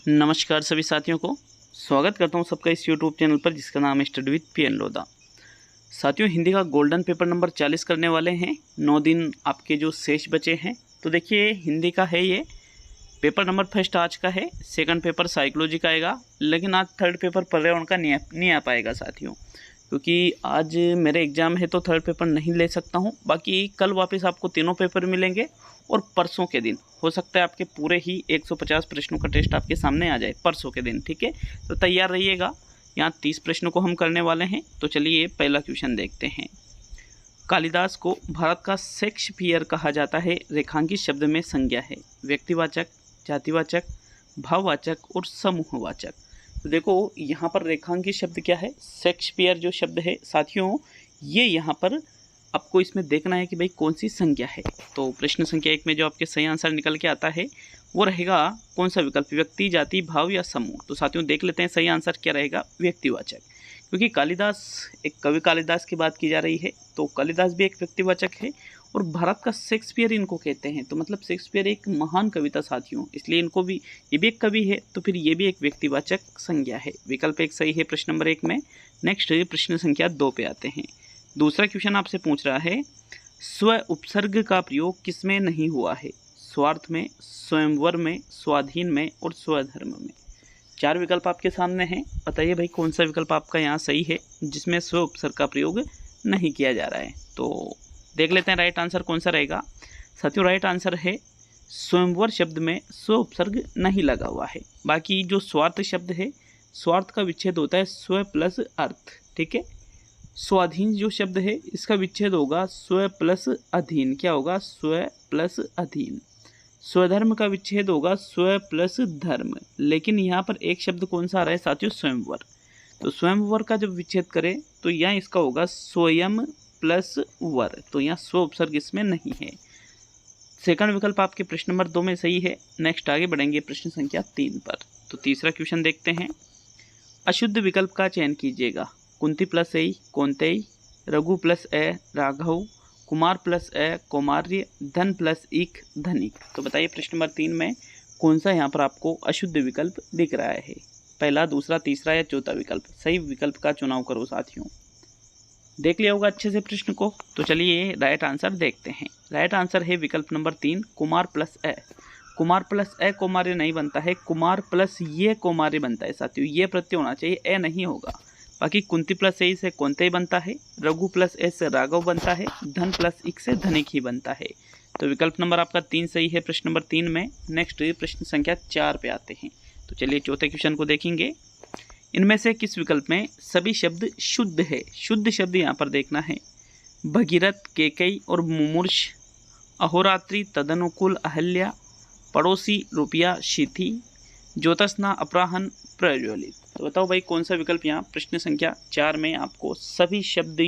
नमस्कार सभी साथियों को स्वागत करता हूं सबका इस YouTube चैनल पर जिसका नाम है स्टडी विद पीएन लोधा। साथियों, हिंदी का गोल्डन पेपर नंबर 40 करने वाले हैं। 9 दिन आपके जो शेष बचे हैं, तो देखिए हिंदी का है ये पेपर नंबर फर्स्ट आज का है। सेकंड पेपर साइकोलॉजी का आएगा, लेकिन आज थर्ड पेपर पर्यावरण का नहीं आ पाएगा साथियों, क्योंकि आज मेरे एग्ज़ाम है तो थर्ड पेपर नहीं ले सकता हूँ। बाकी कल वापस आपको तीनों पेपर मिलेंगे और परसों के दिन हो सकता है आपके पूरे ही 150 प्रश्नों का टेस्ट आपके सामने आ जाए परसों के दिन, ठीक है। तो तैयार रहिएगा। यहाँ 30 प्रश्नों को हम करने वाले हैं। तो चलिए पहला क्वेश्चन देखते हैं। कालिदास को भारत का शेक्सपियर कहा जाता है। रेखांकित शब्द में संज्ञा है। व्यक्तिवाचक, जातिवाचक, भाववाचक और समूहवाचक। तो देखो यहाँ पर रेखांकित शब्द क्या है, शेक्सपियर जो शब्द है साथियों, ये यहाँ पर आपको इसमें देखना है कि भाई कौन सी संख्या है। तो प्रश्न संख्या 1 में जो आपके सही आंसर निकल के आता है वो रहेगा कौन सा विकल्प, व्यक्ति, जाति, भाव या समूह। तो साथियों देख लेते हैं सही आंसर क्या रहेगा, व्यक्तिवाचक। क्योंकि कालिदास, एक कवि कालिदास की बात की जा रही है, तो कालिदास भी एक व्यक्तिवाचक है और भारत का शेक्सपियर इनको कहते हैं। तो मतलब शेक्सपियर एक महान कविता साथियों, इसलिए इनको भी, ये भी एक कवि है, तो फिर ये भी एक व्यक्तिवाचक संज्ञा है। विकल्प एक सही है प्रश्न नंबर 1 में। नेक्स्ट प्रश्न संख्या 2 पे आते हैं। दूसरा क्वेश्चन आपसे पूछ रहा है, स्व उपसर्ग का प्रयोग किसमें नहीं हुआ है। स्वार्थ में, स्वयंवर में, स्वाधीन में और स्वधर्म में। 4 विकल्प आपके सामने हैं। बताइए भाई कौन सा विकल्प आपका यहाँ सही है जिसमें स्व उपसर्ग का प्रयोग नहीं किया जा रहा है। तो देख लेते हैं राइट आंसर कौन सा रहेगा। साथियों राइट आंसर है स्वयंवर शब्द में स्व उपसर्ग नहीं लगा हुआ है। बाकी जो स्वार्थ शब्द है, स्वार्थ का विच्छेद होता है स्व प्लस अर्थ, ठीक है। स्वाधीन जो शब्द है इसका विच्छेद होगा स्व प्लस अधीन, क्या होगा, स्व प्लस अधीन। स्वधर्म का विच्छेद होगा स्व प्लस धर्म। लेकिन यहाँ पर एक शब्द कौन सा आ रहा है साथियों, स्वयंवर। तो स्वयंवर का जब विच्छेद करें तो यहाँ इसका होगा स्वयं प्लस वर। तो यहाँ स्व उपसर्ग इसमें नहीं है। सेकंड विकल्प आपके प्रश्न नंबर 2 में सही है। नेक्स्ट आगे बढ़ेंगे प्रश्न संख्या 3 पर। तो तीसरा क्वेश्चन देखते हैं। अशुद्ध विकल्प का चयन कीजिएगा। कुंती प्लस ए कौंतेय, रघु प्लस ए राघव, कुमार प्लस ए कौमार्य, धन प्लस इक धनिक। तो बताइए प्रश्न नंबर 3 में कौन सा यहाँ पर आपको अशुद्ध विकल्प दिख रहा है। पहला, दूसरा, तीसरा या चौथा विकल्प। सही विकल्प का चुनाव करो साथियों। देख लिया होगा अच्छे से प्रश्न को। तो चलिए राइट आंसर देखते हैं। राइट आंसर है विकल्प नंबर 3, कुमार प्लस ए। कुमार प्लस ए कौमार्य नहीं बनता है, कुमार प्लस ये कौमार्य बनता है साथियों। ये प्रत्यय होना चाहिए, ए नहीं होगा। बाकी कुंती प्लस ए से कौंतेय बनता है, रघु प्लस ए से राघव बनता है, धन प्लस इक से धनिक ही बनता है। तो विकल्प नंबर आपका 3 सही है प्रश्न नंबर 3 में। नेक्स्ट प्रश्न संख्या 4 पे आते हैं। तो चलिए चौथे क्वेश्चन को देखेंगे। इनमें से किस विकल्प में सभी शब्द शुद्ध है। शुद्ध शब्द यहाँ पर देखना है। भगीरथ, केकई और मुमूर्ष, अहोरात्रि, तदनुकूल, अहल्या, पड़ोसी, रुपया, शीथी, ज्योत्सना, अपराहन, प्रज्वलित। तो बताओ भाई कौन सा विकल्प यहाँ प्रश्न संख्या 4 में आपको सभी शब्द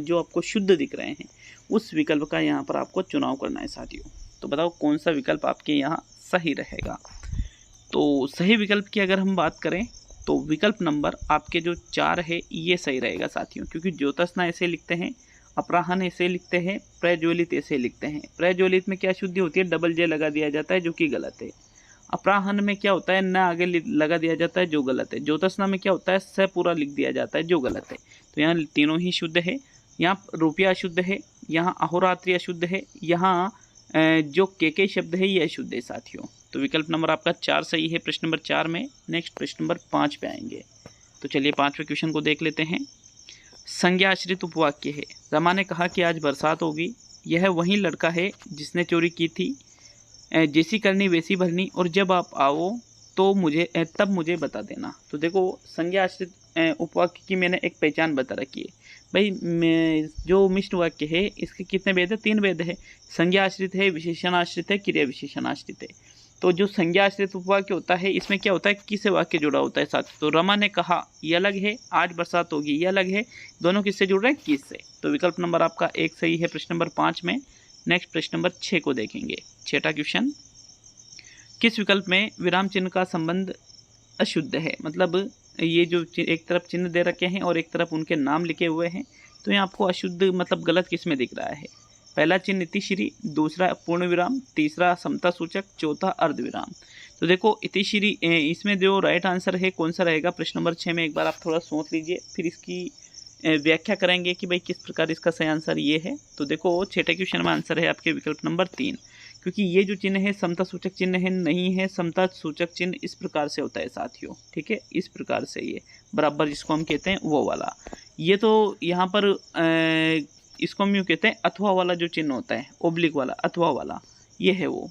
जो आपको शुद्ध दिख रहे हैं उस विकल्प का यहाँ पर आपको चुनाव करना है साथियों। तो बताओ कौन सा विकल्प आपके यहाँ सही रहेगा। तो सही विकल्प की अगर हम बात करें तो विकल्प नंबर आपके जो 4 है ये सही रहेगा साथियों, क्योंकि ज्योत्सना ऐसे लिखते हैं, अपराहन ऐसे लिखते हैं, प्रज्वलित ऐसे लिखते हैं। प्रज्वलित में क्या शुद्धि होती है, डबल जे लगा दिया जाता है जो कि गलत है। अपराहन में क्या होता है, न आगे लगा दिया जाता है जो गलत है। ज्योत्सना में क्या होता है, स पूरा लिख दिया जाता है जो गलत है। तो यहाँ तीनों ही शुद्ध है। यहाँ रुपया अशुद्ध है, यहाँ अहोरात्रि अशुद्ध है, यहाँ जो केके शब्द है ये अशुद्ध है साथियों। तो विकल्प नंबर आपका 4 सही है प्रश्न नंबर 4 में। नेक्स्ट प्रश्न नंबर 5 पे आएंगे। तो चलिए 5वें क्वेश्चन को देख लेते हैं। संज्ञा आश्रित उपवाक्य है। रमा ने कहा कि आज बरसात होगी। यह वही लड़का है जिसने चोरी की थी। जैसी करनी वैसी भरनी, और जब आप आओ तो तब मुझे बता देना। तो देखो संज्ञा आश्रित उपवाक्य की मैंने एक पहचान बता रखी है भाई। जो मिश्र वाक्य है इसके कितने भेद है, 3 भेद है। संज्ञा आश्रित है, विशेषण आश्रित है, क्रिया विशेषण आश्रित है। तो जो संज्ञा आश्रित उपवाक्य होता है इसमें क्या होता है, किससे वाक्य जुड़ा होता है साथ। तो रमा ने कहा ये अलग है, आज बरसात होगी ये अलग है। दोनों किससे जुड़ रहे हैं, किस से। तो विकल्प नंबर आपका 1 सही है प्रश्न नंबर 5 में। नेक्स्ट प्रश्न नंबर 6 को देखेंगे। 6वां क्वेश्चन, किस विकल्प में विराम चिन्ह का संबंध अशुद्ध है। मतलब ये जो एक तरफ चिन्ह दे रखे हैं और एक तरफ उनके नाम लिखे हुए हैं, तो यहाँ आपको अशुद्ध मतलब गलत किस में दिख रहा है। पहला चिन्ह इतिश्री, दूसरा पूर्ण विराम, तीसरा समता सूचक, चौथा अर्ध विराम। तो देखो इतिश्री, इसमें जो राइट आंसर है कौन सा रहेगा प्रश्न नंबर 6 में, एक बार आप थोड़ा सोच लीजिए, फिर इसकी व्याख्या करेंगे कि भाई किस प्रकार इसका सही आंसर ये है। तो देखो छठे क्वेश्चन में आंसर है आपके विकल्प नंबर 3, क्योंकि ये जो चिन्ह है समता सूचक चिन्ह है नहीं है। समता सूचक चिन्ह इस प्रकार से होता है साथियों, ठीक है, इस प्रकार से ये बराबर जिसको हम कहते हैं वो वाला। ये तो यहाँ पर इसको हम यूँ कहते हैं अथवा वाला जो चिन्ह होता है, ओब्लिक वाला अथवा वाला, ये है वो।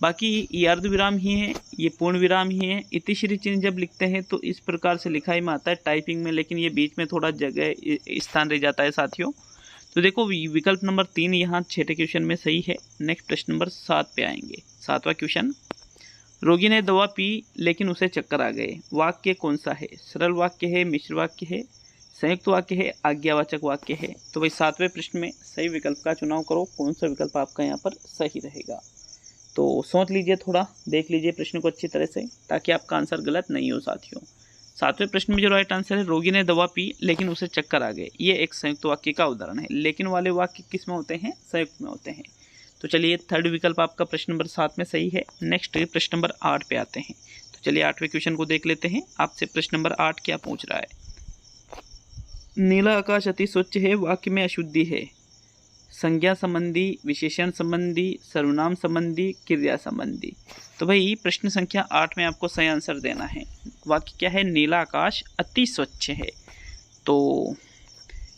बाकी ये अर्धविराम ही है, ये पूर्ण विराम ही है। इतिश्री चिन्ह जब लिखते हैं तो इस प्रकार से लिखाई में आता है टाइपिंग में, लेकिन ये बीच में थोड़ा जगह स्थान रह जाता है साथियों। तो देखो विकल्प नंबर 3 यहाँ छठे क्वेश्चन में सही है। नेक्स्ट प्रश्न नंबर 7 पे आएंगे। 7वां क्वेश्चन, रोगी ने दवा पी लेकिन उसे चक्कर आ गए, वाक्य कौन सा है? सरल वाक्य है, मिश्र वाक्य है, संयुक्त वाक्य है, आज्ञावाचक वाक्य है? तो भाई 7वें प्रश्न में सही विकल्प का चुनाव करो, कौन सा विकल्प आपका यहाँ पर सही रहेगा। तो सोच लीजिए, थोड़ा देख लीजिए प्रश्न को अच्छी तरह से, ताकि आपका आंसर गलत नहीं हो साथियों। 7वें प्रश्न में जो राइट आंसर है, रोगी ने दवा पी लेकिन उसे चक्कर आ गए, ये एक संयुक्त वाक्य का उदाहरण है। लेकिन वाले वाक्य किस में होते हैं? संयुक्त में होते हैं। तो चलिए थर्ड विकल्प आपका प्रश्न नंबर 7 में सही है। नेक्स्ट प्रश्न नंबर 8 पे आते हैं। तो चलिए 8वें क्वेश्चन को देख लेते हैं। आपसे प्रश्न नंबर 8 क्या पूछ रहा है? नीला आकाश अति स्वच्छ है, वाक्य में अशुद्धि है। संज्ञा संबंधी, विशेषण संबंधी, सर्वनाम संबंधी, क्रिया संबंधी? तो भाई प्रश्न संख्या 8 में आपको सही आंसर देना है। वाक्य क्या है? नीला आकाश अति स्वच्छ है। तो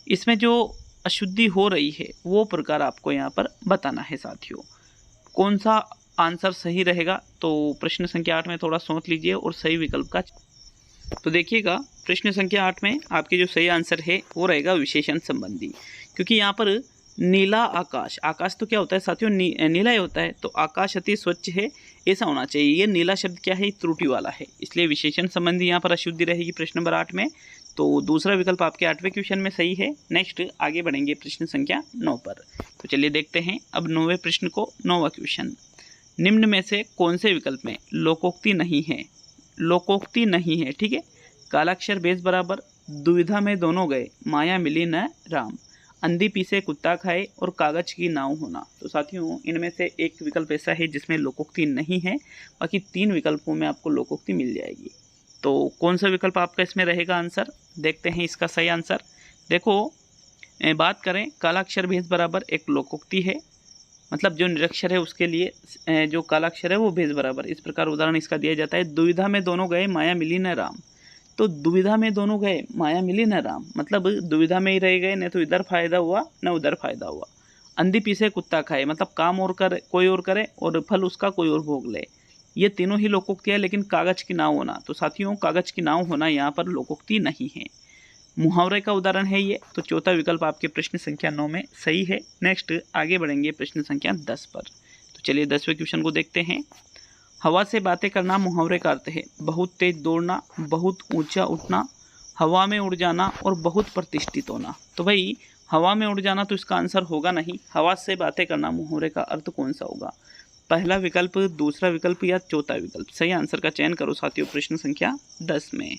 इसमें जो अशुद्धि हो रही है वो प्रकार आपको यहाँ पर बताना है साथियों। कौन सा आंसर सही रहेगा? तो प्रश्न संख्या 8 में थोड़ा सोच लीजिए और सही विकल्प का। तो देखिएगा प्रश्न संख्या 8 में आपके जो सही आंसर है वो रहेगा विशेषण संबंधी, क्योंकि यहाँ पर नीला आकाश, आकाश तो क्या होता है साथियों? नीला ही होता है। तो आकाश अति स्वच्छ है ऐसा होना चाहिए। ये नीला शब्द क्या है? त्रुटि वाला है, इसलिए विशेषण संबंधी यहाँ पर अशुद्धि रहेगी प्रश्न नंबर 8 में। तो दूसरा विकल्प आपके 8वें क्वेश्चन में सही है। नेक्स्ट आगे बढ़ेंगे प्रश्न संख्या 9 पर। तो चलिए देखते हैं अब 9वें प्रश्न को। 9वां क्वेश्चन, निम्न में से कौन से विकल्प में लोकोक्ति नहीं है? लोकोक्ति नहीं है, ठीक है। कालाक्षर बेस बराबर, दुविधा में दोनों गए, माया मिली न राम, अंधी पीसे कुत्ता खाए और कागज की नाव होना। तो साथियों इनमें से एक विकल्प ऐसा है जिसमें लोकोक्ति नहीं है, बाकी 3 विकल्पों में आपको लोकोक्ति मिल जाएगी। तो कौन सा विकल्प आपका इसमें रहेगा आंसर? देखते हैं इसका सही आंसर। देखो बात करें, कालाक्षर भेद बराबर एक लोकोक्ति है, मतलब जो निरक्षर है उसके लिए जो कालाक्षर है वो भेद बराबर। इस प्रकार उदाहरण इसका दिया जाता है, दुविधा में दोनों गए, माया मिली न राम। तो दुविधा में दोनों गए, माया मिली न राम, मतलब दुविधा में ही रह गए, न तो इधर फायदा हुआ न उधर फायदा हुआ। अंधी पीसे कुत्ता खाए, मतलब काम और करे कोई और करे और फल उसका कोई और भोग ले। ये तीनों ही लोकोक्ति है, लेकिन कागज की नाव होना, तो साथियों कागज की नाव होना यहाँ पर लोकोक्ति नहीं है, मुहावरे का उदाहरण है ये। तो चौथा विकल्प आपके प्रश्न संख्या 9 में सही है। नेक्स्ट आगे बढ़ेंगे प्रश्न संख्या 10 पर। तो चलिए 10वें क्वेश्चन को देखते हैं। हवा से बातें करना मुहावरे का अर्थ है। बहुत तेज दौड़ना, बहुत ऊंचा उठना, हवा में उड़ जाना और बहुत प्रतिष्ठित होना। तो भाई हवा में उड़ जाना तो इसका आंसर होगा नहीं। हवा से बातें करना मुहावरे का अर्थ कौन सा होगा? पहला विकल्प, दूसरा विकल्प या चौथा विकल्प? सही आंसर का चयन करो साथियों प्रश्न संख्या 10 में।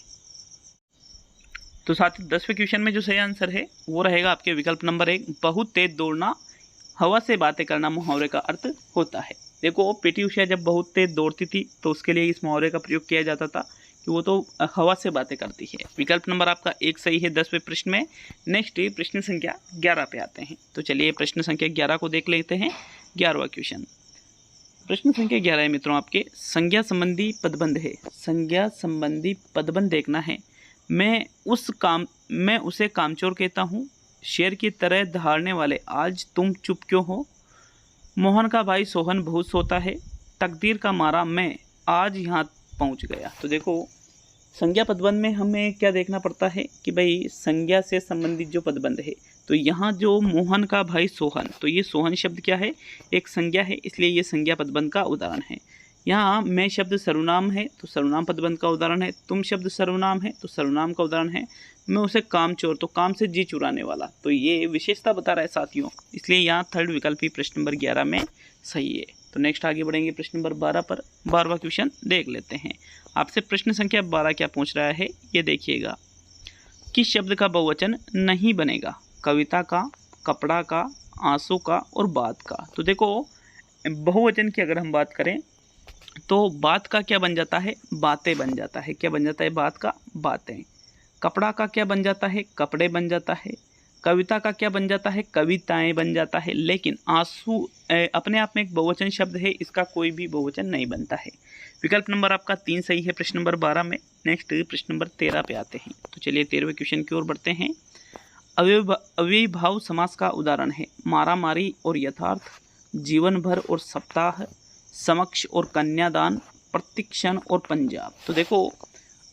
तो साथियों 10वें क्वेश्चन में जो सही आंसर है वो रहेगा आपके विकल्प नंबर 1, बहुत तेज दौड़ना हवा से बातें करना मुहावरे का अर्थ होता है। देखो पीटी उषा जब बहुत तेज दौड़ती थी तो उसके लिए इस मुहावरे का प्रयोग किया जाता था कि वो तो हवा से बातें करती है। विकल्प नंबर आपका 1 सही है 10वें प्रश्न में। नेक्स्ट प्रश्न संख्या 11 पे आते हैं। तो चलिए प्रश्न संख्या 11 को देख लेते हैं। 11वां क्वेश्चन, प्रश्न संख्या 11 है मित्रों आपके, संज्ञा संबंधी पदबंध है। संज्ञा संबंधी पदबंध देखना है। मैं उसे कामचोर कहता हूँ, शेर की तरह दहाड़ने वाले आज तुम चुप क्यों हो, मोहन का भाई सोहन बहुत सोता है, तकदीर का मारा मैं आज यहाँ पहुँच गया। तो देखो संज्ञा पदबंध में हमें क्या देखना पड़ता है कि भाई संज्ञा से संबंधित जो पदबंध है, तो यहाँ जो मोहन का भाई सोहन, तो ये सोहन शब्द क्या है? एक संज्ञा है, इसलिए ये संज्ञा पदबंध का उदाहरण है। यहाँ मैं शब्द सर्वनाम है तो सर्वनाम पदबंध का उदाहरण है। तुम शब्द सर्वनाम है तो सर्वनाम का उदाहरण है। मैं उसे कामचोर, तो काम से जी चुराने वाला, तो ये विशेषता बता रहा है साथियों, इसलिए यहाँ थर्ड विकल्प ही प्रश्न नंबर 11 में सही है। तो नेक्स्ट आगे बढ़ेंगे प्रश्न नंबर 12 पर। 12वां क्वेश्चन देख लेते हैं। आपसे प्रश्न संख्या 12 क्या पूछ रहा है ये देखिएगा। किस शब्द का बहुवचन नहीं बनेगा? कविता का, कपड़ा का, आंसू का और बात का। तो देखो बहुवचन की अगर हम बात करें तो बात का क्या बन जाता है, बातें बन जाता है। क्या बन जाता है, बात का बातें। कपड़ा का क्या बन जाता है, कपड़े बन जाता है। कविता का क्या बन जाता है, कविताएं बन जाता है। लेकिन आंसू अपने आप में एक बहुवचन शब्द है, इसका कोई भी बहुवचन नहीं बनता है। विकल्प नंबर आपका 3 सही है प्रश्न नंबर 12 में। नेक्स्ट प्रश्न नंबर 13 पे आते हैं। तो चलिए 13वें क्वेश्चन की ओर बढ़ते हैं। अव्ययीभाव समास का उदाहरण है मारा मारी और यथार्थ, जीवन भर और सप्ताह, समक्ष और कन्यादान, प्रतिक्षण और पंजाब। तो देखो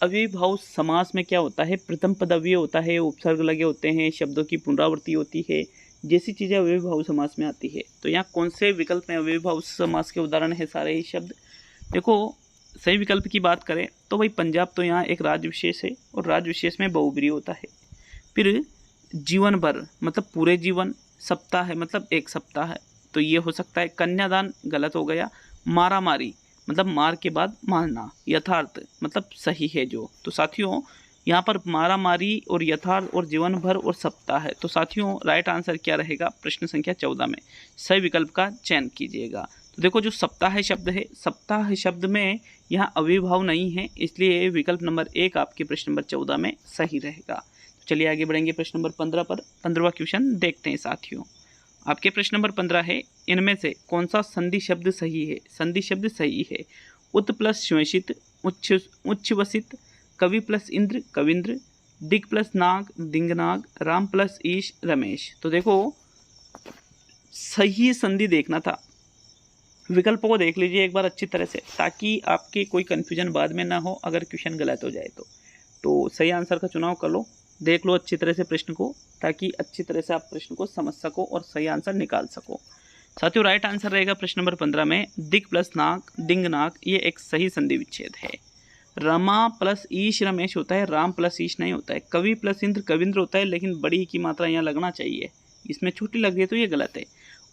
अव्ययीभाव समास में क्या होता है, प्रथम पद अव्यय होता है, उपसर्ग लगे होते हैं, शब्दों की पुनरावृत्ति होती है, जैसी चीज़ें अव्ययीभाव समास में आती है। तो यहाँ कौन से विकल्प में अव्ययीभाव समास के उदाहरण है सारे ही शब्द। देखो सही विकल्प की बात करें तो भाई पंजाब तो यहाँ एक राज्य विशेष है और राज्य विशेष में बहुब्रीहि होता है। फिर जीवन भर मतलब पूरे जीवन, सप्ताह है मतलब एक सप्ताह है, तो ये हो सकता है। कन्यादान गलत हो गया। मारा मारी मतलब मार के बाद मारना। यथार्थ मतलब सही है जो। तो साथियों यहाँ पर मारा मारी और यथार्थ और जीवन भर और सप्ताह है। तो साथियों राइट आंसर क्या रहेगा, प्रश्न संख्या 14 में सही विकल्प का चयन कीजिएगा। तो देखो जो सप्ताह शब्द है, सप्ताह शब्द में यहाँ अव्ययीभाव नहीं है, इसलिए विकल्प नंबर 1 आपके प्रश्न नंबर 14 में सही रहेगा। तो चलिए आगे बढ़ेंगे प्रश्न नंबर 15 पर। 15वां क्वेश्चन देखते हैं साथियों। आपके प्रश्न नंबर 15 है, इनमें से कौन सा संधि शब्द सही है। संधि शब्द सही है उत प्लस श्वेषित, उच्छ्वसित, कवि प्लस इंद्र कविंद्र, दिग प्लस नाग दिंगनाग, राम प्लस ईश रमेश। तो देखो सही संधि देखना था, विकल्पों को देख लीजिए एक बार अच्छी तरह से, ताकि आपके कोई कन्फ्यूजन बाद में ना हो अगर क्वेश्चन गलत हो जाए तो सही आंसर का चुनाव कर लो। देख लो अच्छी तरह से प्रश्न को, ताकि अच्छी तरह से आप प्रश्न को समझ सको और सही आंसर निकाल सको। साथियों राइट आंसर रहेगा प्रश्न नंबर 15 में दिग प्लस नाग डिंगनाग, ये एक सही संधि विच्छेद है। रमा प्लस ईश रमेश होता है, राम प्लस ईश नहीं होता है। कवि प्लस इंद्र कविंद्र होता है, लेकिन बड़ी की मात्रा यहाँ लगना चाहिए, इसमें छोटी लग रही है तो ये गलत है।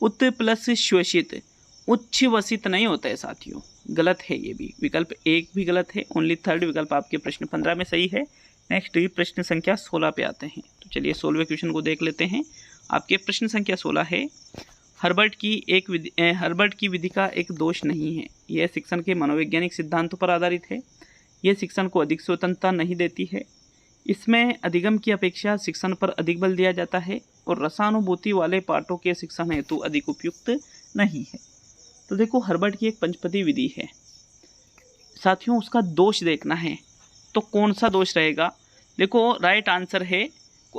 उत प्लस श्वेषित, उच्छ्वसित नहीं होता है साथियों, गलत है ये भी। विकल्प 1 भी गलत है, ओनली थर्ड विकल्प आपके प्रश्न 15 में सही है। नेक्स्ट प्रश्न संख्या 16 पे आते हैं। तो चलिए 16वें क्वेश्चन को देख लेते हैं। आपके प्रश्न संख्या 16 है, हर्बर्ट की विधि का एक दोष नहीं है। यह शिक्षण के मनोवैज्ञानिक सिद्धांतों पर आधारित है। यह शिक्षण को अधिक स्वतंत्रता नहीं देती है। इसमें अधिगम की अपेक्षा शिक्षण पर अधिक बल दिया जाता है और रसानुभूति वाले पाठों के शिक्षण हेतु अधिक उपयुक्त नहीं है। तो देखो हर्बर्ट की एक पंचपदी विधि है साथियों, उसका दोष देखना है तो कौन सा दोष रहेगा। देखो राइट आंसर है,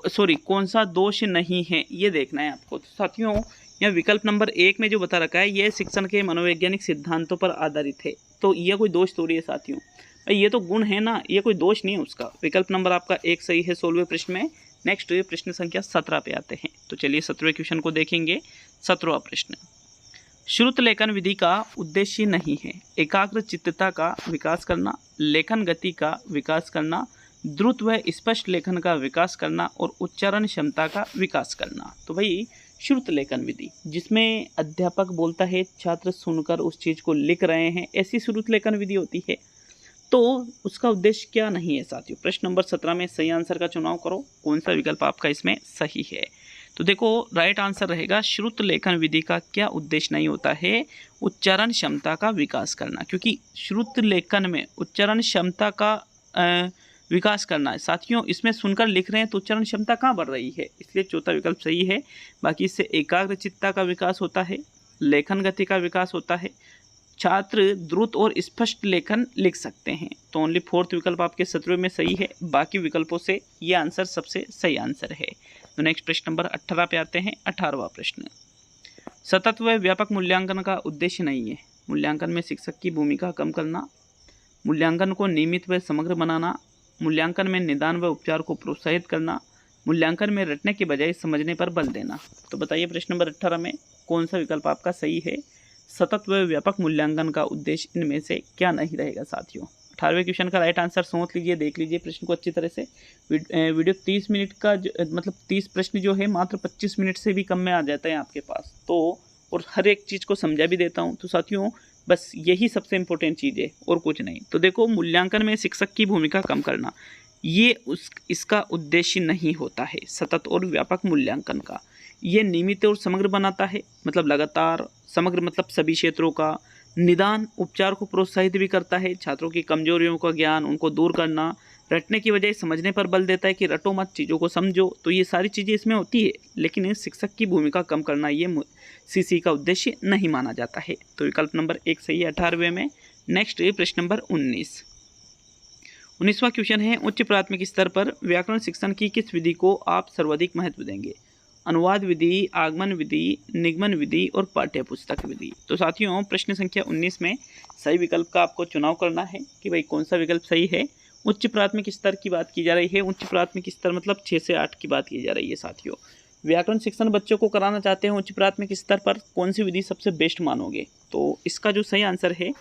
सॉरी कौन सा दोष नहीं है ये देखना है आपको। तो साथियों यह विकल्प नंबर 1 में जो बता रखा है, यह शिक्षण के मनोवैज्ञानिक सिद्धांतों पर आधारित है, तो यह कोई दोष थोड़ी है साथियों, ये तो गुण है ना, ये कोई दोष नहीं है उसका। विकल्प नंबर आपका 1 सही है 16वें प्रश्न में। नेक्स्ट प्रश्न संख्या 17 पे आते हैं। तो चलिए 17वें क्वेश्चन को देखेंगे। 17वां प्रश्न, श्रुत लेखन विधि का उद्देश्य नहीं है एकाग्र चित्तता का विकास करना, लेखन गति का विकास करना, द्रुत व स्पष्ट लेखन का विकास करना और उच्चारण क्षमता का विकास करना। तो भाई श्रुत लेखन विधि जिसमें अध्यापक बोलता है, छात्र सुनकर उस चीज़ को लिख रहे हैं, ऐसी श्रुत लेखन विधि होती है। तो उसका उद्देश्य क्या नहीं है साथियों। प्रश्न नंबर 17 में सही आंसर का चुनाव करो, कौन सा विकल्प आपका इसमें सही है। तो देखो राइट आंसर रहेगा श्रुत लेखन विधि का क्या उद्देश्य नहीं होता है, उच्चारण क्षमता का विकास करना, क्योंकि श्रुत लेखन में उच्चारण क्षमता का विकास करना है साथियों। इसमें सुनकर लिख रहे हैं तो उच्चारण क्षमता कहाँ बढ़ रही है, इसलिए चौथा विकल्प सही है। बाकी इससे एकाग्रचित्ता का विकास होता है, लेखन गति का विकास होता है, छात्र द्रुत और स्पष्ट लेखन लिख सकते हैं। तो ओनली फोर्थ विकल्प आपके 17वें में सही है, बाकी विकल्पों से ये आंसर सबसे सही आंसर है। तो नेक्स्ट प्रश्न नंबर 18 पे आते हैं। 18वां प्रश्न, सतत व व्यापक मूल्यांकन का उद्देश्य नहीं है मूल्यांकन में शिक्षक की भूमिका कम करना, मूल्यांकन को नियमित व समग्र बनाना, मूल्यांकन में निदान व उपचार को प्रोत्साहित करना, मूल्यांकन में रटने के बजाय समझने पर बल देना। तो बताइए प्रश्न नंबर 18 में कौन सा विकल्प आपका सही है। सतत व व्यापक मूल्यांकन का उद्देश्य इनमें से क्या नहीं रहेगा साथियों। 18वें क्वेश्चन का राइट आंसर सोच लीजिए, देख लीजिए प्रश्न को अच्छी तरह से। वीडियो 30 मिनट का मतलब 30 प्रश्न जो है मात्र 25 मिनट से भी कम में आ जाता है आपके पास, तो और हर एक चीज़ को समझा भी देता हूँ। तो साथियों बस यही सबसे इम्पोर्टेंट चीज़ है और कुछ नहीं। तो देखो मूल्यांकन में शिक्षक की भूमिका कम करना, ये इसका उद्देश्य नहीं होता है सतत और व्यापक मूल्यांकन का। ये नियमित और समग्र बनाता है, मतलब लगातार, समग्र मतलब सभी क्षेत्रों का, निदान उपचार को प्रोत्साहित भी करता है। छात्रों की कमजोरियों का ज्ञान, उनको दूर करना, रटने की बजाय समझने पर बल देता है कि रटो मत, चीज़ों को समझो। तो ये सारी चीज़ें इसमें होती है, लेकिन इस शिक्षक की भूमिका कम करना ये सीसी का उद्देश्य नहीं माना जाता है। तो विकल्प नंबर 1 सही है 18वें में। नेक्स्ट प्रश्न नंबर 19वां क्वेश्चन है, उच्च प्राथमिक स्तर पर व्याकरण शिक्षण की किस विधि को आप सर्वाधिक महत्व देंगे? अनुवाद विधि, आगमन विधि, निगमन विधि और पाठ्य पुस्तक विधि। तो साथियों, प्रश्न संख्या 19 में सही विकल्प का आपको चुनाव करना है कि भाई कौन सा विकल्प सही है। उच्च प्राथमिक स्तर की बात की जा रही है। उच्च प्राथमिक स्तर मतलब 6 से 8 की बात की जा रही है साथियों। व्याकरण शिक्षण बच्चों को कराना चाहते हैं उच्च प्राथमिक स्तर पर, कौन सी विधि सबसे बेस्ट मानोगे? तो इसका जो सही आंसर है,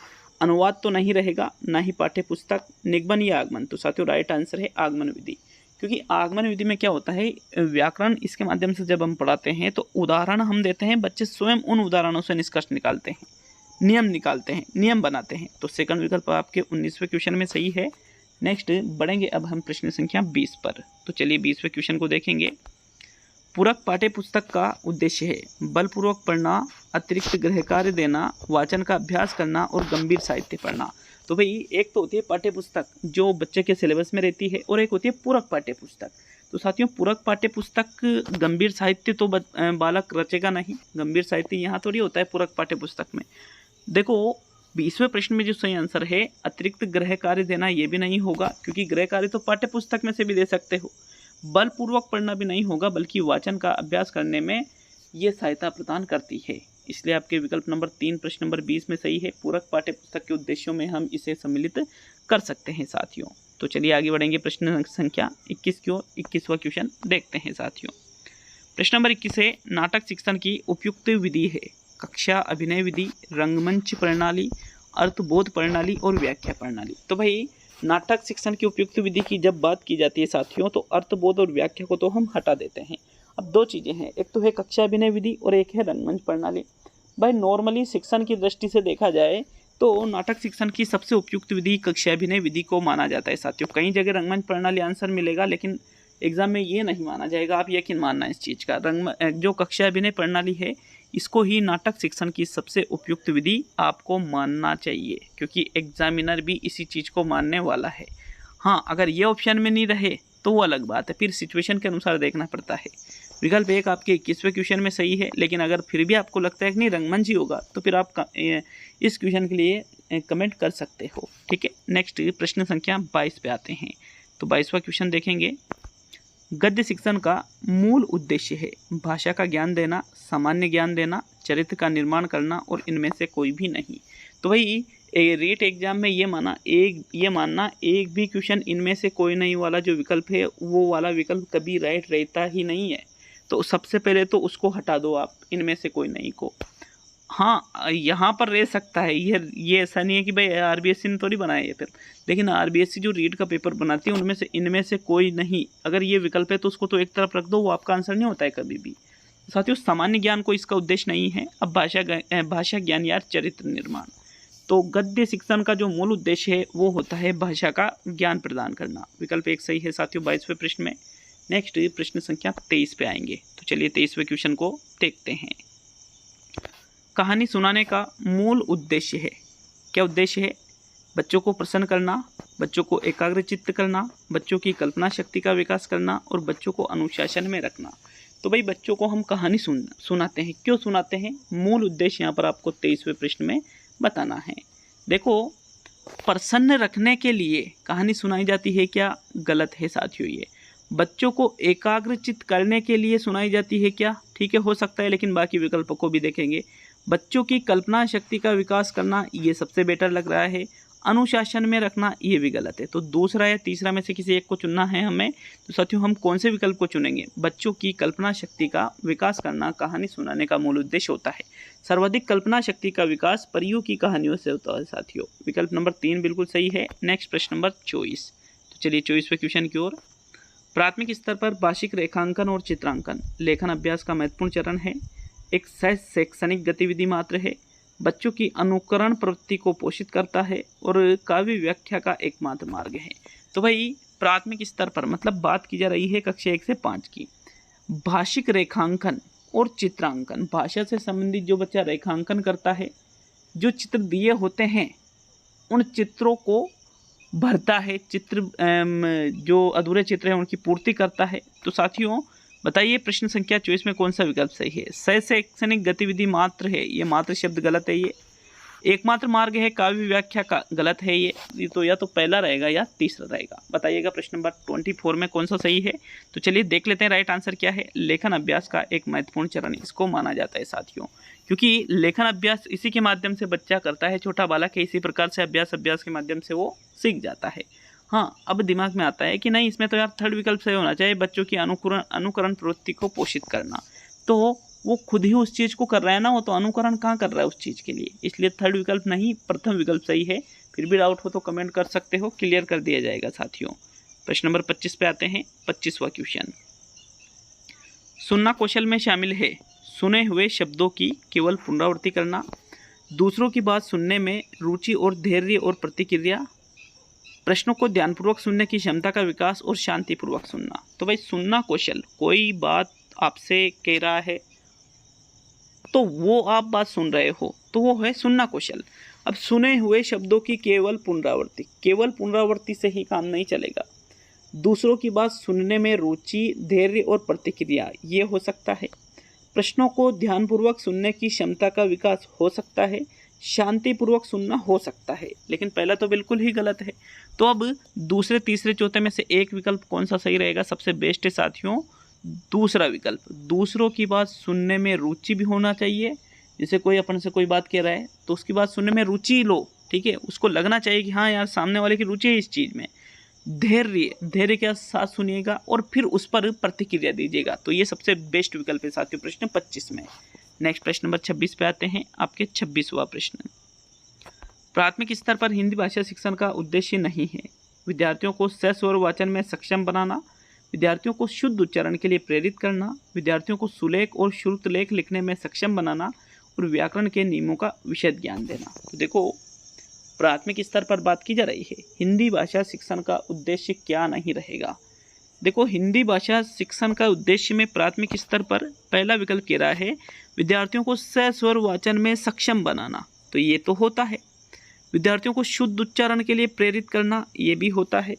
अनुवाद तो नहीं रहेगा, ना ही पाठ्य पुस्तक, निगमन या आगमन। तो साथियों राइट आंसर है आगमन विधि, क्योंकि आगमन विधि में क्या होता है, व्याकरण इसके माध्यम से जब हम पढ़ाते हैं तो उदाहरण हम देते हैं, बच्चे स्वयं उन उदाहरणों से निष्कर्ष निकालते हैं, नियम निकालते हैं, नियम बनाते हैं। तो सेकंड विकल्प आपके 19वें क्वेश्चन में सही है। नेक्स्ट बढ़ेंगे अब हम प्रश्न संख्या 20 पर। तो चलिए 20वें क्वेश्चन को देखेंगे। पूरक पाठ्य पुस्तक का उद्देश्य है बलपूर्वक पढ़ना, अतिरिक्त गृह कार्य देना, वाचन का अभ्यास करना और गंभीर साहित्य पढ़ना। तो भाई एक तो होती है पाठ्य पुस्तक जो बच्चे के सिलेबस में रहती है, और एक होती है पूरक पाठ्य पुस्तक। तो साथियों पूरक पाठ्य पुस्तक, गंभीर साहित्य तो बालक रचेगा नहीं, गंभीर साहित्य यहाँ थोड़ी होता है पूरक पाठ्य पुस्तक में। देखो 20वें प्रश्न में जो सही आंसर है अतिरिक्त गृह कार्य देना, ये भी नहीं होगा, क्योंकि गृह कार्य तो पाठ्य पुस्तक में से भी दे सकते हो। बलपूर्वक पढ़ना भी नहीं होगा, बल्कि वाचन का अभ्यास करने में ये सहायता प्रदान करती है। इसलिए आपके विकल्प नंबर 3 प्रश्न नंबर 20 में सही है। पूरक पाठ्य पुस्तक के उद्देश्यों में हम इसे सम्मिलित कर सकते हैं साथियों। तो चलिए आगे बढ़ेंगे प्रश्न संख्या 21 की ओर। 21वां क्वेश्चन देखते हैं साथियों। प्रश्न नंबर 21 है, नाटक शिक्षण की उपयुक्त विधि है कक्षा अभिनय विधि, रंगमंच प्रणाली, अर्थबोध प्रणाली और व्याख्या प्रणाली। तो भाई नाटक शिक्षण की उपयुक्त विधि की जब बात की जाती है साथियों, तो अर्थबोध और व्याख्या को तो हम हटा देते हैं। अब दो चीज़ें हैं, एक तो है कक्षा अभिनय विधि और एक है रंगमंच प्रणाली। भाई नॉर्मली शिक्षण की दृष्टि से देखा जाए तो नाटक शिक्षण की सबसे उपयुक्त विधि कक्षा अभिनय विधि को माना जाता है साथियों। कई जगह रंगमंच प्रणाली आंसर मिलेगा, लेकिन एग्जाम में ये नहीं माना जाएगा, आप यकीन मानना इस चीज़ का। जो कक्षा अभिनय प्रणाली है इसको ही नाटक शिक्षण की सबसे उपयुक्त विधि आपको मानना चाहिए, क्योंकि एग्जामिनर भी इसी चीज़ को मानने वाला है। हाँ, अगर ये ऑप्शन में नहीं रहे तो वो अलग बात है, फिर सिचुएशन के अनुसार देखना पड़ता है। विकल्प 1 आपके 21वें क्वेश्चन में सही है, लेकिन अगर फिर भी आपको लगता है कि नहीं रंगमंच ही होगा, तो फिर आप इस क्वेश्चन के लिए कमेंट कर सकते हो। ठीक है, नेक्स्ट प्रश्न संख्या 22 पे आते हैं। तो 22वां क्वेश्चन देखेंगे। गद्य शिक्षण का मूल उद्देश्य है भाषा का ज्ञान देना, सामान्य ज्ञान देना, चरित्र का निर्माण करना और इनमें से कोई भी नहीं। तो भाई रीट एग्जाम में ये मानना एक भी क्वेश्चन इनमें से कोई नहीं वाला जो विकल्प है वो वाला विकल्प कभी राइट रहता ही नहीं है। तो सबसे पहले तो उसको हटा दो आप, इनमें से कोई नहीं को। हाँ, यहाँ पर रह सकता है, ये ऐसा नहीं है कि भाई आरबीएससी ने थोड़ी बनाया है फिर, लेकिन आरबीएससी जो रीट का पेपर बनाती है उनमें से इनमें से कोई नहीं, अगर ये विकल्प है तो उसको तो एक तरफ रख दो, वो आपका आंसर नहीं होता है कभी भी। साथियों सामान्य ज्ञान को इसका उद्देश्य नहीं है। अब भाषा ज्ञान या चरित्र निर्माण। तो गद्य शिक्षण का जो मूल उद्देश्य है वो होता है भाषा का ज्ञान प्रदान करना। विकल्प 1 सही है साथियों 22वें प्रश्न में। नेक्स्ट प्रश्न संख्या 23 पे आएंगे। तो चलिए 23वें क्वेश्चन को देखते हैं। कहानी सुनाने का मूल उद्देश्य है, क्या उद्देश्य है? बच्चों को प्रसन्न करना, बच्चों को एकाग्रचित्त करना, बच्चों की कल्पना शक्ति का विकास करना और बच्चों को अनुशासन में रखना। तो भाई बच्चों को हम कहानी सुनाते हैं, क्यों सुनाते हैं? मूल उद्देश्य यहाँ पर आपको 23वें प्रश्न में बताना है। देखो, प्रसन्न रखने के लिए कहानी सुनाई जाती है क्या? गलत है साथियों। ये बच्चों को एकाग्रचित्त करने के लिए सुनाई जाती है क्या? ठीक है, हो सकता है, लेकिन बाकी विकल्पों को भी देखेंगे। बच्चों की कल्पना शक्ति का विकास करना, ये सबसे बेटर लग रहा है। अनुशासन में रखना, ये भी गलत है। तो दूसरा या तीसरा में से किसी एक को चुनना है हमें। तो साथियों हम कौन से विकल्प को चुनेंगे? बच्चों की कल्पना शक्ति का विकास करना कहानी सुनाने का मूल उद्देश्य होता है। सर्वाधिक कल्पना शक्ति का विकास परियों की कहानियों से होता है साथियों। विकल्प नंबर 3 बिल्कुल सही है। नेक्स्ट प्रश्न नंबर 24। तो चलिए 24वें क्वेश्चन की ओर। प्राथमिक स्तर पर भाषिक रेखांकन और चित्रांकन लेखन अभ्यास का महत्वपूर्ण चरण है। एक सहज शैक्षणिक गतिविधि मात्र है, बच्चों की अनुकरण प्रवृत्ति को पोषित करता है और काव्य व्याख्या का एकमात्र मार्ग है। तो भाई प्राथमिक स्तर पर मतलब बात की जा रही है कक्षा 1 से 5 की। भाषिक रेखांकन और चित्रांकन, भाषा से संबंधित जो बच्चा रेखांकन करता है, जो चित्र दिए होते हैं उन चित्रों को भरता है, चित्र जो अधूरे चित्र हैं उनकी पूर्ति करता है। तो साथियों बताइए प्रश्न संख्या 24 में कौन सा विकल्प सही है। शैक्षणिक गतिविधि मात्र है, ये मात्र शब्द गलत है। ये एकमात्र मार्ग है काव्य व्याख्या का, गलत है ये तो या तो पहला रहेगा या तीसरा रहेगा। बताइएगा प्रश्न नंबर 24 में कौन सा सही है। तो चलिए देख लेते हैं राइट आंसर क्या है। लेखन अभ्यास का एक महत्वपूर्ण चरण इसको माना जाता है साथियों, क्योंकि लेखन अभ्यास इसी के माध्यम से बच्चा करता है, छोटा बालक है, इसी प्रकार से अभ्यास के माध्यम से वो सीख जाता है। हाँ, अब दिमाग में आता है कि नहीं इसमें तो यार थर्ड विकल्प सही होना चाहिए, बच्चों की अनुकरण प्रवृत्ति को पोषित करना। तो वो खुद ही उस चीज़ को कर रहा है ना, वो तो अनुकरण कहाँ कर रहा है उस चीज़ के लिए, इसलिए थर्ड विकल्प नहीं प्रथम विकल्प सही है। फिर भी डाउट हो तो कमेंट कर सकते हो, क्लियर कर दिया जाएगा साथियों। प्रश्न नंबर 25 पे आते हैं। 25वां क्वेश्चन, सुनना कौशल में शामिल है सुने हुए शब्दों की केवल पुनरावृत्ति करना, दूसरों की बात सुनने में रुचि और धैर्य और प्रतिक्रिया, प्रश्नों को ध्यानपूर्वक सुनने की क्षमता का विकास और शांतिपूर्वक सुनना। तो भाई सुनना कौशल, कोई बात आपसे कह रहा है तो वो आप बात सुन रहे हो तो वो है सुनना कौशल। अब सुने हुए शब्दों की केवल पुनरावृत्ति से ही काम नहीं चलेगा। दूसरों की बात सुनने में रुचि, धैर्य और प्रतिक्रिया ये हो सकता है। प्रश्नों को ध्यानपूर्वक सुनने की क्षमता का विकास हो सकता है, शांतिपूर्वक सुनना हो सकता है। लेकिन पहला तो बिल्कुल ही गलत है। तो अब दूसरे, तीसरे, चौथे में से एक विकल्प कौन सा सही रहेगा। सबसे बेस्ट है साथियों दूसरा विकल्प। दूसरों की बात सुनने में रुचि भी होना चाहिए। जैसे कोई अपन से कोई बात कह रहा है तो उसकी बात सुनने में रुचि लो, ठीक है, उसको लगना चाहिए कि हाँ यार सामने वाले की रुचि है इस चीज़ में। धैर्य के साथ सुनिएगा और फिर उस पर प्रतिक्रिया दीजिएगा। तो ये सबसे बेस्ट विकल्प है साथियों प्रश्न 25 में। नेक्स्ट प्रश्न नंबर 26 पे आते हैं। आपके 26वां प्रश्न, प्राथमिक स्तर पर हिंदी भाषा शिक्षण का उद्देश्य नहीं है विद्यार्थियों को सस्वर वाचन में सक्षम बनाना, विद्यार्थियों को शुद्ध उच्चारण के लिए प्रेरित करना, विद्यार्थियों को सुलेख और श्रुत लेख लिखने में सक्षम बनाना और व्याकरण के नियमों का विशद ज्ञान देना। तो देखो प्राथमिक स्तर पर बात की जा रही है, हिंदी भाषा शिक्षण का उद्देश्य क्या नहीं रहेगा। देखो हिंदी भाषा शिक्षण का उद्देश्य में प्राथमिक स्तर पर पहला विकल्प कह रहा है विद्यार्थियों को सस्वर वाचन में सक्षम बनाना, तो ये तो होता है। विद्यार्थियों को शुद्ध उच्चारण के लिए प्रेरित करना, ये भी होता है।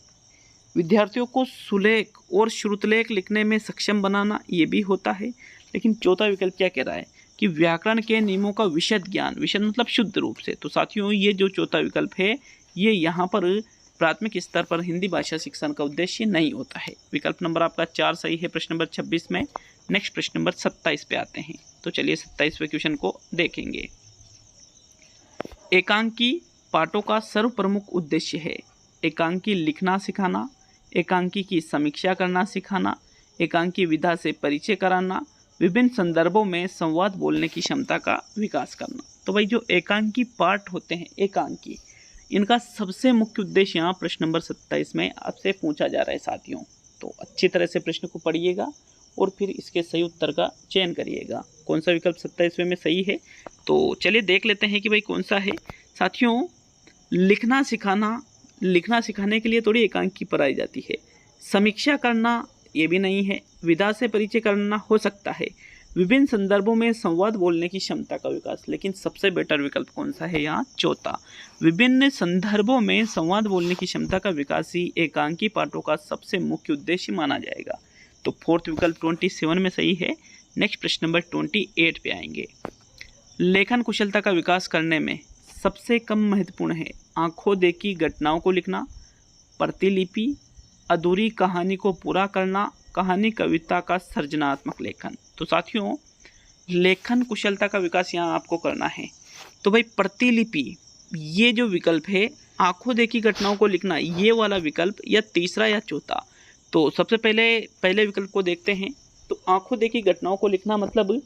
विद्यार्थियों को सुलेख और श्रुतलेख लिखने में सक्षम बनाना, ये भी होता है। लेकिन चौथा विकल्प क्या कह रहा है कि व्याकरण के नियमों का विशद ज्ञान, विशद मतलब शुद्ध रूप से। तो साथियों ये जो चौथा विकल्प है ये यहाँ पर प्राथमिक स्तर पर हिंदी भाषा शिक्षण का उद्देश्य नहीं होता है। विकल्प नंबर आपका 4 सही है प्रश्न नंबर 26 में। नेक्स्ट प्रश्न नंबर 27 पे आते हैं। तो चलिए 27वें क्वेश्चन को देखेंगे। एकांकी पाठों का सर्वप्रमुख उद्देश्य है एकांकी लिखना सिखाना, एकांकी की समीक्षा करना सिखाना, एकांकी विधा से परिचय कराना, विभिन्न संदर्भों में संवाद बोलने की क्षमता का विकास करना। तो भाई जो एकांकी पाठ होते हैं एकांकी, इनका सबसे मुख्य उद्देश्य यहाँ प्रश्न नंबर 27 में आपसे पूछा जा रहा है साथियों। तो अच्छी तरह से प्रश्न को पढ़िएगा और फिर इसके सही उत्तर का चयन करिएगा। कौन सा विकल्प 27वें में सही है तो चलिए देख लेते हैं कि भाई कौन सा है। साथियों लिखना सिखाने के लिए थोड़ी एकांकी पढ़ाई जाती है। समीक्षा करना ये भी नहीं है। विधा से परिचय करना हो सकता है। विभिन्न संदर्भों में संवाद बोलने की क्षमता का विकास, लेकिन सबसे बेटर विकल्प कौन सा है यहाँ चौथा, विभिन्न संदर्भों में संवाद बोलने की क्षमता का विकास ही एकांकी पाठों का सबसे मुख्य उद्देश्य माना जाएगा। तो फोर्थ विकल्प 27 में सही है। नेक्स्ट प्रश्न नंबर 28 पे आएंगे। लेखन कुशलता का विकास करने में सबसे कम महत्वपूर्ण है आंखों देखी घटनाओं को लिखना, प्रतिलिपि, अधूरी कहानी को पूरा करना, कहानी कविता का सृजनात्मक लेखन। तो साथियों लेखन कुशलता का विकास यहाँ आपको करना है। तो भाई प्रतिलिपि ये जो विकल्प है, आंखों देखी घटनाओं को लिखना ये वाला विकल्प, या तीसरा या चौथा। तो सबसे पहले विकल्प को देखते हैं। तो आंखों देखी घटनाओं को लिखना मतलब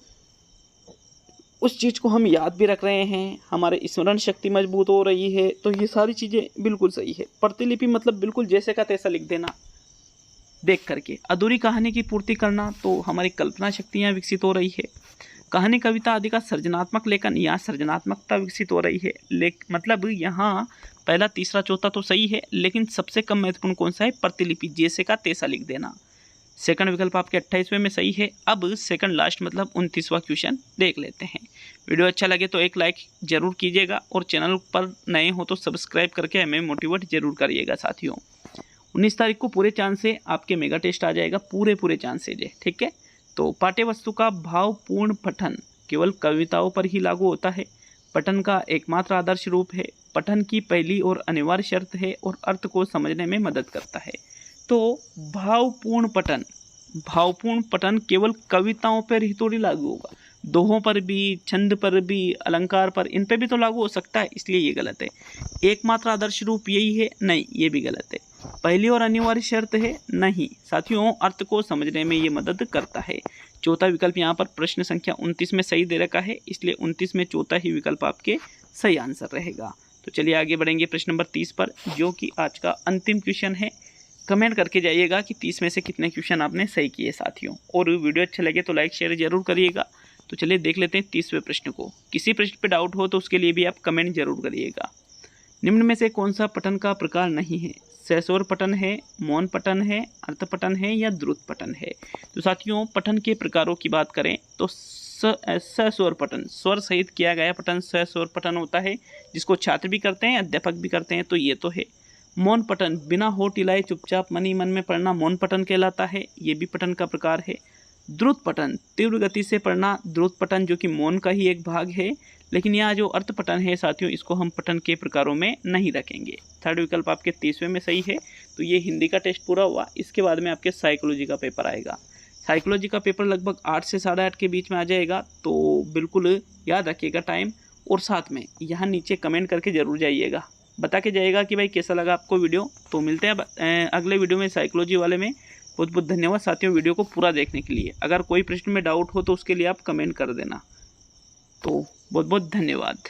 उस चीज़ को हम याद भी रख रहे हैं, हमारे स्मरण शक्ति मजबूत हो रही है, तो ये सारी चीज़ें बिल्कुल सही है। प्रतिलिपि मतलब बिल्कुल जैसे का तैसा लिख देना देख करके। अधूरी कहानी की पूर्ति करना, तो हमारी कल्पना शक्तियाँ विकसित हो रही है। कहानी कविता आदि का सृजनात्मक लेखन, यहाँ सृजनात्मकता विकसित हो रही है। मतलब यहाँ पहला तीसरा चौथा तो सही है, लेकिन सबसे कम महत्वपूर्ण कौन सा है, प्रतिलिपि जैसे का तैसा लिख देना। सेकंड विकल्प आपके 28वें में सही है। अब सेकंड लास्ट मतलब 29वां क्वेश्चन देख लेते हैं। वीडियो अच्छा लगे तो एक लाइक ज़रूर कीजिएगा और चैनल पर नए हो तो सब्सक्राइब करके हमें मोटिवेट ज़रूर करिएगा साथियों। 19 तारीख को पूरे चांस से आपके मेगा टेस्ट आ जाएगा, पूरे चांस से। ठीक है, तो पाठ्य वस्तु का भावपूर्ण पठन केवल कविताओं पर ही लागू होता है। पठन का एकमात्र आदर्श रूप है, पठन की पहली और अनिवार्य शर्त है और अर्थ को समझने में मदद करता है। तो भावपूर्ण पठन केवल कविताओं पर ही थोड़ी लागू होगा, दोहों पर भी, छंद पर भी, अलंकार पर, इन पे भी तो लागू हो सकता है, इसलिए ये गलत है। एकमात्र आदर्श रूप यही है, नहीं ये भी गलत है। पहली और अनिवार्य शर्त है, नहीं साथियों, अर्थ को समझने में ये मदद करता है। चौथा विकल्प यहाँ पर प्रश्न संख्या 29 में सही दे रखा है, इसलिए 29 में चौथा ही विकल्प आपके सही आंसर रहेगा। तो चलिए आगे बढ़ेंगे प्रश्न नंबर 30 पर, जो कि आज का अंतिम क्वेश्चन है। कमेंट करके जाइएगा कि 30 में से कितने क्वेश्चन आपने सही किए साथियों, और वीडियो अच्छा लगे तो लाइक शेयर जरूर करिएगा। तो चलिए देख लेते हैं 30वें प्रश्न को। किसी प्रश्न पर डाउट हो तो उसके लिए भी आप कमेंट जरूर करिएगा। निम्न में से कौन सा पठन का प्रकार नहीं है? सहस्वर पठन है, मौन पठन है, अर्थ पठन है या द्रुत पठन है? तो साथियों पठन के प्रकारों की बात करें तो सहस्वर पठन, स्वर सहित किया गया पठन सहस्वर पठन होता है, जिसको छात्र भी करते हैं, अध्यापक भी करते हैं, तो ये तो है। मौन पठन, बिना होठ हिलाए चुपचाप मन ही मन में पढ़ना मौन पठन कहलाता है, ये भी पठन का प्रकार है। द्रुत पठन, तीव्र गति से पढ़ना द्रुत पठन, जो कि मौन का ही एक भाग है, लेकिन यहाँ जो अर्थ पठन है साथियों, इसको हम पठन के प्रकारों में नहीं रखेंगे। थर्ड विकल्प आपके 30वें में सही है। तो ये हिंदी का टेस्ट पूरा हुआ, इसके बाद में आपके साइकोलॉजी का पेपर आएगा। साइकोलॉजी का पेपर लगभग 8 से 8:30 के बीच में आ जाएगा, तो बिल्कुल याद रखिएगा टाइम, और साथ में यहाँ नीचे कमेंट करके जरूर जाइएगा, बता के जाइएगा कि भाई कैसा लगा आपको वीडियो। तो मिलते हैं अगले वीडियो में साइकोलॉजी वाले में। बहुत बहुत धन्यवाद साथियों वीडियो को पूरा देखने के लिए। अगर कोई प्रश्न में डाउट हो तो उसके लिए आप कमेंट कर देना। तो बहुत बहुत धन्यवाद।